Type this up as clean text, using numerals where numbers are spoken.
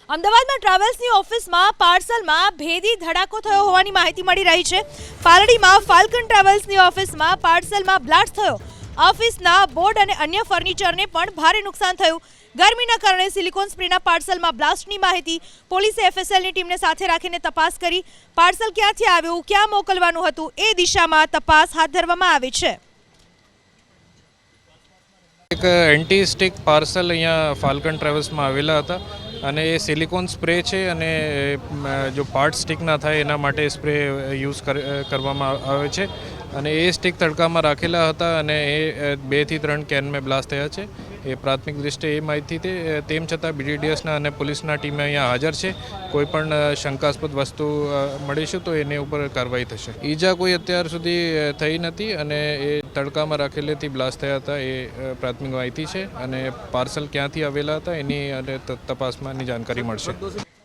અમદાવાદમાં ટ્રાવેલ્સની ઓફિસમાં પાર્સલમાં ભેદી ધડાકો થયો હોવાની માહિતી મળી રહી છે। પાલડીમાં ફાલ્કન ટ્રાવેલ્સની ઓફિસમાં પાર્સલમાં બ્લાસ્ટ થયો। ઓફિસના બોર્ડ અને અન્ય ફર્નિચરને પણ ભારે નુકસાન થયું। ગરમીના કારણે સિલિકોન સ્પ્રેના પાર્સલમાં બ્લાસ્ટની માહિતી પોલીસે એફએસએલની ટીમને સાથે રાખીને તપાસ કરી। પાર્સલ ક્યાંથી આવ્યું, ક્યાં મોકલવાનું હતું એ દિશામાં તપાસ હાથ ધરવામાં આવી છે। એક એન્ટી સ્ટિક પાર્સલ અહીંયા ફાલ્કન ટ્રાવેલ્સમાં આવેલા હતા અને એ સિલિકોન સ્પ્રે છે અને જો પાર્ટ સ્ટિક ના થાય એના માટે સ્પ્રે યુઝ કરવામાં આવે છે અને એ સ્ટિક તડકામાં રાખેલા હતા અને એ 2 થી 3 કેનમાં બ્લાસ્ટ થયા છે। એ પ્રાથમિક દૃષ્ટિએ એ માહિતી તેમ છતાં બીડીડીએસના અને પોલીસના ટીમે અહીંયા હાજર છે। કોઈ પણ શંકાસ્પદ વસ્તુ મળીશું તો એની ઉપર કાર્યવાહી થશે। ઈજા કોઈ અત્યાર સુધી થઈ નથી અને એ તડકામાં રાખેલેથી બ્લાસ્ટ થયા હતા એ પ્રાથમિક માહિતી છે અને પાર્સલ ક્યાંથી આવેલા હતા એની અને તપાસમાંની જાણકારી મળશે।